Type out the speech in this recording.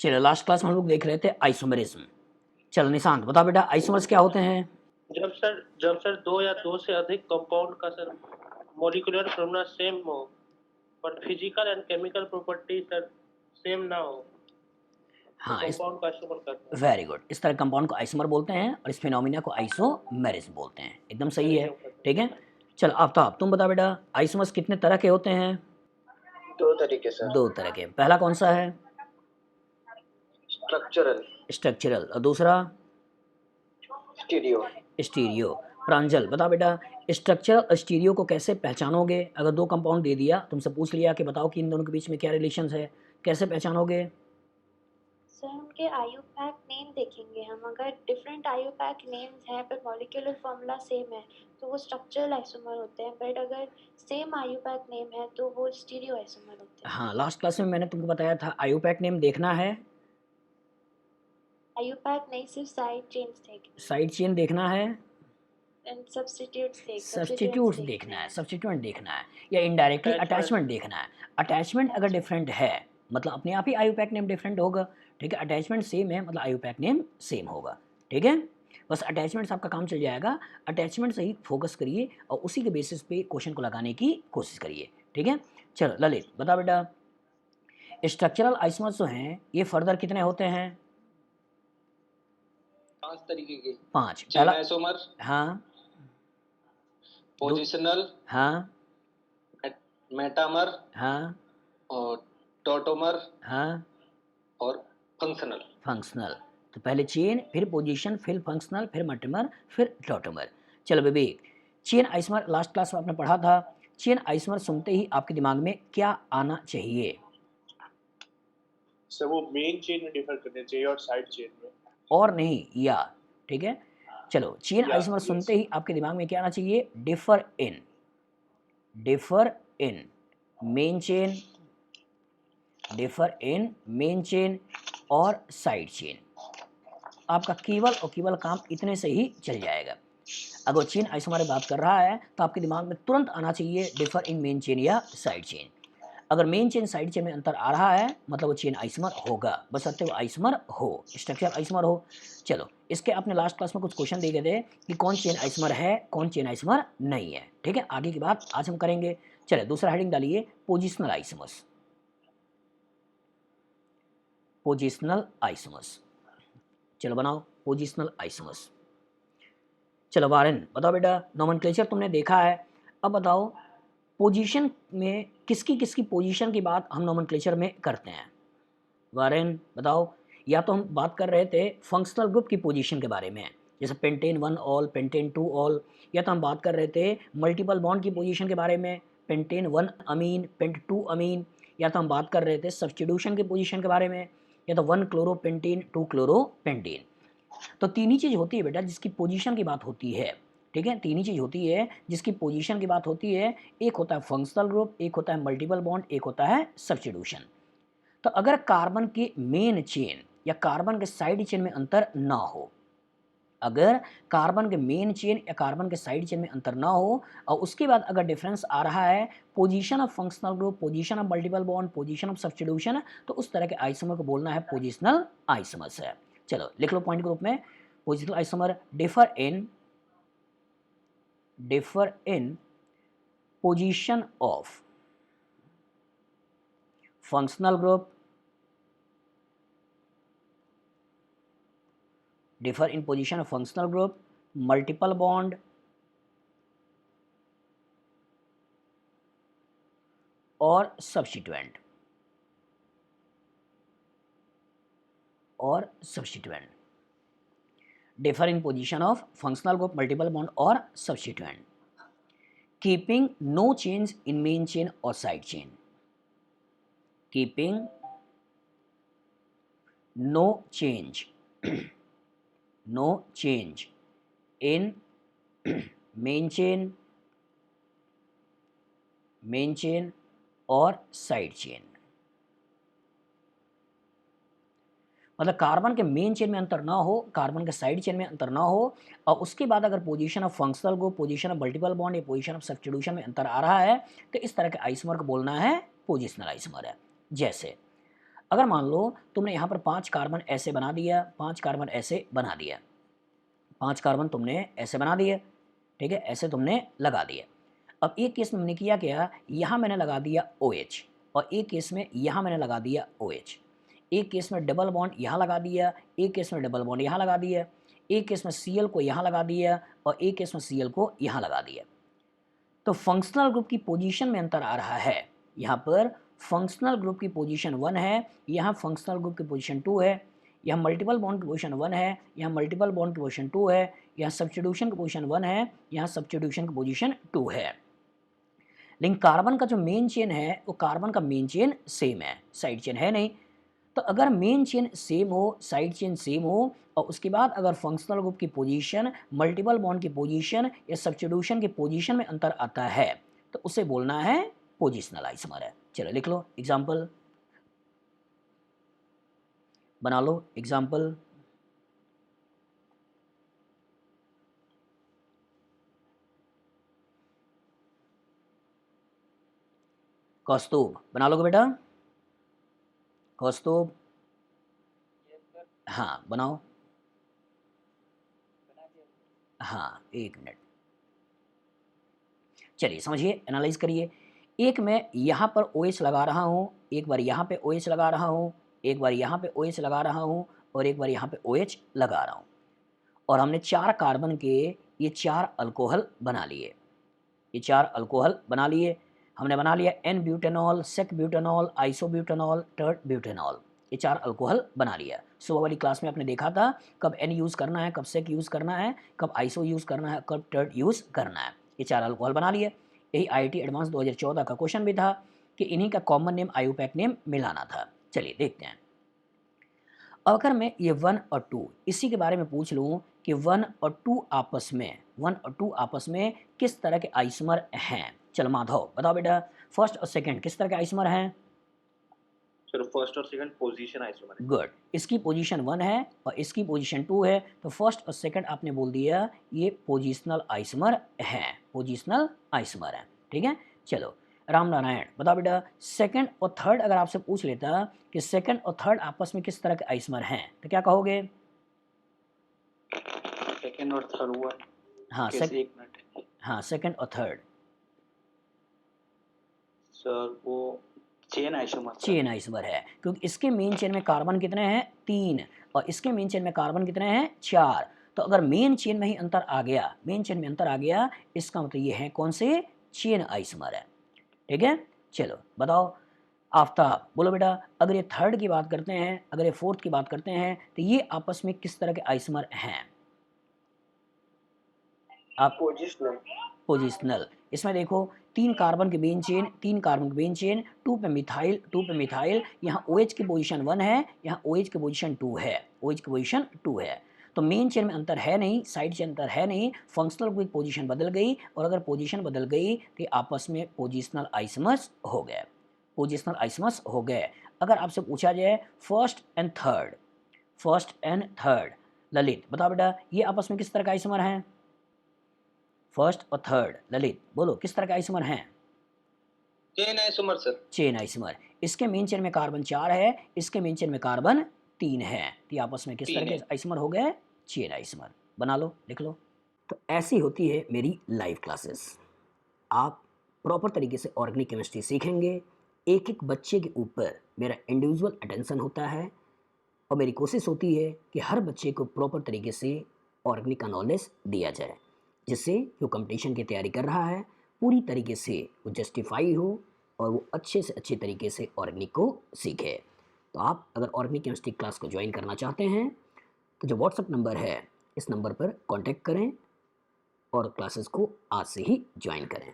चलो last class में हम लोग देख रहे थे आइसोमेरिज्म। चलो निशांत बताओ बेटा आइसोमर्स क्या होते हैं। जब सर दो या दो से अधिक कंपाउंड का सर मॉलिक्यूलर फॉर्मूला सेम हो but physical and chemical property sir same ना हो तो हाँ, इस कंपाउंड का आइसोमर कहते हैं। वेरी गुड, इस तरह कंपाउंड को आइसोमर बोलते हैं और इस फिनोमिना को आइसोमेरिज्म बोलते हैं। एकदम सही है। ठीक है। चलो आफ्ताब तुम बताओ बेटा आइसोमर्स कितने तरह के होते हैं। दो तरीके सर। दो तरह के। पहला कौन सा है। स्ट्रक्चरल। स्ट्रक्चरल। और दूसरा स्टीरियो। स्टीरियो। प्रांजल बता बेटा स्ट्रक्चरल और स्टीरियो को कैसे पहचानोगे। अगर दो कंपाउंड दे दिया तुमसे पूछ लिया कि बताओ कि इन दोनों के बीच में क्या रिलेशन है, कैसे पहचानोगे। सर उनके आईयूपैक नेम देखेंगे हम, अगर डिफरेंट आईयूपैक नेम्स हैं पर मॉलिक्यूलर फॉर्मूला सेम है तो वो स्ट्रक्चरल आइसोमर होते हैं, बट अगर सेम आईयूपैक नेम है तो वो स्टीरियो आइसोमर होते हैं। हाँ, लास्ट क्लास में मैंने तुमको बताया था आईयूपैक नेम देखना है। आईयूपैक नहीं, सिर्फ साइड चेन्स देखेंगे। साइड चेन देखना है। एंड सब्स्टिट्यूट्स सब्स्टिट्यूट्स देखना है, सब्स्टिट्यूएंट देखना है या इनडायरेक्टली अटैचमेंट देखना है। अटैचमेंट अगर डिफरेंट है मतलब अपने आप ही आईयूपैक नेम डिफरेंट होगा। ठीक है। अटैचमेंट सेम है मतलब आईयूपैक नेम सेम होगा। ठीक है। बस अटैचमेंट से आपका काम चल जाएगा। अटैचमेंट से ही फोकस करिए और उसी के बेसिस पे क्वेश्चन को लगाने की कोशिश करिए। ठीक है। चलो ललित बता बेटा स्ट्रक्चरल आइसोमर्स जो हैं ये फर्दर कितने होते हैं। 5 तरीके के। 5। Chain isomer. हाँ। पोजिशनल। हाँ। मेटामर। हाँ। और टोटोमर। हाँ। और फंक्शनल। फंक्शनल। तो पहले चेन फिर पोजीशन फिर फंक्शनल फिर मल्टीमर फिर टॉटोमर। चलो विवेक चेन आइसोमर लास्ट क्लास में आपने पढ़ा था। चेन आइसोमर सुनते ही आपके दिमाग में क्या आना चाहिए। सर वो मेन चेन में डिफर करने चाहिए और साइड चेन में और नहीं या। ठीक है। चलो चेन आइसोमर सुनते ही आपके दिमाग में क्या आना चाहिए। Differ in main chain, differ in main chain और साइड चेन। आपका केवल और केवल काम इतने से ही चल जाएगा। अगर चेन आइसोमर बात कर रहा है तो आपके दिमाग में तुरंत आना चाहिए डिफर इन मेन चेन या साइड चेन। अगर मेन चेन साइड चेन में अंतर आ रहा है मतलब वो चेन आइसोमर होगा, बशर्ते वो आइसोमर हो, स्ट्रक्चर आइसोमर हो। चलो इसके आपने लास्ट क्लास में कुछ क्वेश्चन दिए थे कि कौन चेन आइसोमर है कौन चेन आइसोमर नहीं है। ठीक है। आगे की बात आज हम करेंगे। चले दूसरा हेडिंग डालिए पोजिशनल आइसोमर्स। Positional isomers. चलो बनाओ पोजिशनल आइसोमर्स। चलो वारेन बताओ बेटा नोमेनक्लेचर तुमने देखा है। अब बताओ पोजीशन में किसकी किसकी पोजीशन की बात हम नोमेनक्लेचर में करते हैं। वारेन बताओ। या तो हम बात कर रहे थे फंक्शनल ग्रुप की पोजीशन के बारे में जैसे पेंटेन 1 ऑल पेंटेन 2 ऑल, या तो हम बात कर रहे थे मल्टीपल बॉन्ड की पोजीशन के बारे में पेंटेन 1 अमीन पेंट 2 अमीन, या तो हम बात कर रहे थे सब्स्टिट्यूशन की पोजीशन के बारे में या तो 1 क्लोरोपेंटेन 2 क्लोरोपेंटेन। तो तीन ही चीज़ होती है बेटा जिसकी पोजीशन की बात होती है। ठीक है। तीन ही चीज़ होती है जिसकी पोजीशन की बात होती है। एक होता है फंक्शनल ग्रुप, एक होता है मल्टीपल बॉन्ड, एक होता है सब्स्टिट्यूशन। तो अगर कार्बन के मेन चेन या कार्बन के साइड चेन में अंतर ना हो, अगर कार्बन के मेन चेन या कार्बन के साइड चेन में अंतर ना हो और उसके बाद अगर डिफरेंस आ रहा है position of functional group, position of multiple bond, position of substitution, तो उस तरह के आइसोमर को बोलना है पोजिशनल आइसोमर्स है। चलो लिख लो पॉइंट ग्रुप में positional isomer differ in position of functional group, differ in position of functional group, multiple bond और substituent differ in position of functional group, multiple bond और substituent, keeping no change in main chain or side chain, keeping no change in main chain और side chain. मतलब carbon के main chain में अंतर ना हो, carbon के side chain में अंतर ना हो और उसके बाद अगर position of functional group, position of multiple bond या पोजीशन ऑफ सब्स्टिट्यूशन में अंतर आ रहा है तो इस तरह के आइसोमर को बोलना है पोजिशनल आइसोमर है। जैसे अगर मान लो तुमने यहाँ पर 5 कार्बन ऐसे बना दिया, 5 कार्बन ऐसे बना दिया, 5 कार्बन तुमने ऐसे बना दिए, ठीक है, ऐसे तुमने लगा दिए। अब एक केस में हमने किया क्या, यहाँ मैंने लगा दिया OH और एक केस में यहाँ मैंने लगा दिया OH। एक केस में डबल बॉन्ड यहाँ लगा दिया, एक केस में डबल बॉन्ड यहाँ लगा दिया, एक केस में Cl को यहाँ लगा दिया और एक केस में Cl को यहाँ लगा दिया। तो फंक्शनल ग्रुप की पोजीशन में अंतर आ रहा है। यहाँ पर फंक्शनल ग्रुप की पोजीशन 1 है, यहाँ फंक्शनल ग्रुप की पोजीशन 2 है, यहाँ मल्टीपल बॉन्ड की पोजीशन 1 है, यहाँ मल्टीपल बॉन्ड की पोजीशन 2 है, यहाँ सब्स्टिट्यूशन की पोजीशन 1 है, यहाँ सब्स्टिट्यूशन की पोजीशन 2 है। लेकिन कार्बन का जो मेन चेन है वो कार्बन का मेन चेन सेम है, साइड चेन है नहीं। तो अगर मेन चेन सेम हो, साइड चेन सेम हो और उसके बाद अगर फंक्शनल ग्रुप की पोजीशन, मल्टीपल बॉन्ड की पोजीशन या सब्स्टिट्यूशन की पोजीशन में अंतर आता है तो उसे बोलना है पोजिशनल आइसोमर है। चलो लिख लो एग्जाम्पल, बना लो एग्जाम्पल। कौस्तुभ बना लोगे बेटा, कौस्तुभ? हाँ बनाओ, हाँ 1 मिनट। चलिए समझिए, एनालाइज करिए। एक मैं यहाँ पर OH लगा रहा हूँ, एक बार यहाँ पे OH लगा रहा हूँ, एक बार यहाँ पे OH लगा रहा हूँ और एक बार यहाँ पे OH लगा रहा हूँ और हमने 4 कार्बन के ये 4 अल्कोहल बना लिए, ये 4 अल्कोहल बना लिए। हमने बना लिया N ब्यूटेनॉल, सेक ब्यूटेनॉल, आइसोब्यूटेनॉल, टर्ट ब्यूटेनॉल, ये 4 अल्कोहल बना लिया। सुबह वाली क्लास में आपने देखा था कब N यूज़ करना है, कब सेक यूज़ करना है, कब आइसो यूज़ करना है, कब टर्ट यूज़ करना है। ये 4 अल्कोहल बना लिए। यही IIT एडवांस 2014 का क्वेश्चन भी था कि इन्हीं का कॉमन नेम आयुपैक नेम मिलाना था। चलिए देखते हैं। अगर मैं ये 1 और 2 इसी के बारे में पूछ लूँ कि 1 और 2 आपस में, 1 और 2 आपस में किस तरह के आइसोमर हैं। चलो माधव बताओ बेटा, फर्स्ट और सेकंड किस तरह के आइसोमर हैं? सर फर्स्ट और सेकंड पोजीशन आइसोमर है। गुड, इसकी पोजीशन 1 है और इसकी पोजीशन 2 है, तो फर्स्ट और सेकंड आपने बोल दिया ये पोजिशनल आइसोमर हैं, पोजिशनल आइसोमर हैं, ठीक है। चलो राम नारायण बताओ बेटा, सेकंड और थर्ड अगर आपसे पूछ लेता कि सेकंड और थर्ड आपस में किस तरह के आइसोमर हैं तो क्या कहोगे? सेकंड और थर्ड हुआ। हाँ एक मिनट। हाँ सेकंड और थर्ड सर वो चेन आइसोमर, चेन आइसोमर है, क्योंकि इसके मेन चेन में कार्बन कितने हैं? 3 और इसके मेन चेन में कार्बन कितने हैं? 4। तो अगर मेन चेन में ही अंतर आ गया, मेन चेन में अंतर आ गया, इसका मतलब ये है कौन से? चेन आइसोमर है, ठीक है। चलो बताओ आफ्ताब, बोलो बेटा, अगर ये थर्ड की बात करते हैं, अगर ये फोर्थ की बात करते हैं तो ये आपस में किस तरह के आइसोमर हैं? आप पोजिशनल। इसमें देखो 3 कार्बन के मेन चेन, 3 कार्बन के मेन चेन, 2 पे मिथाइल, 2 पे मिथाइल, यहाँ OH की पोजीशन 1 है, यहाँ OH की पोजीशन 2 है, OH की पोजीशन 2 है। तो मेन चेन में अंतर है नहीं, साइड चेन अंतर है नहीं, फंक्शनल ग्रुप की पोजीशन बदल गई और अगर पोजीशन बदल गई तो आपस में पोजिशनल आइसोमर्स हो गए, पोजिशनल आइसोमर्स हो गए। अगर आपसे पूछा जाए first and third, first and third, Lalit बताओ बेटा ये आपस में किस तरह का आइसोमर हैं? फर्स्ट और थर्ड, ललित बोलो किस तरह का आइसोमर हैं? Chain isomer sir. Chain isomer. इसके मेन चेन में कार्बन 4 है, इसके मेन चेन में कार्बन 3 है, तो आपस में किस तरह के आइसोमर हो गए? Chain isomer. बना लो, लिख लो। तो ऐसी होती है मेरी लाइव क्लासेस। आप प्रॉपर तरीके से ऑर्गेनिक केमिस्ट्री सीखेंगे, एक एक बच्चे के ऊपर मेरा इंडिविजुअल अटेंशन होता है और मेरी कोशिश होती है कि हर बच्चे को प्रॉपर तरीके से ऑर्गेनिक का नॉलेज दिया जाए, जिससे जो कंपटीशन की तैयारी कर रहा है पूरी तरीके से वो जस्टिफाई हो और वो अच्छे से अच्छे तरीके से ऑर्गेनिक को सीखे। तो आप अगर ऑर्गेनिक केमिस्ट्री क्लास को ज्वाइन करना चाहते हैं तो जो व्हाट्सएप नंबर है इस नंबर पर कांटेक्ट करें और क्लासेस को आज से ही ज्वाइन करें।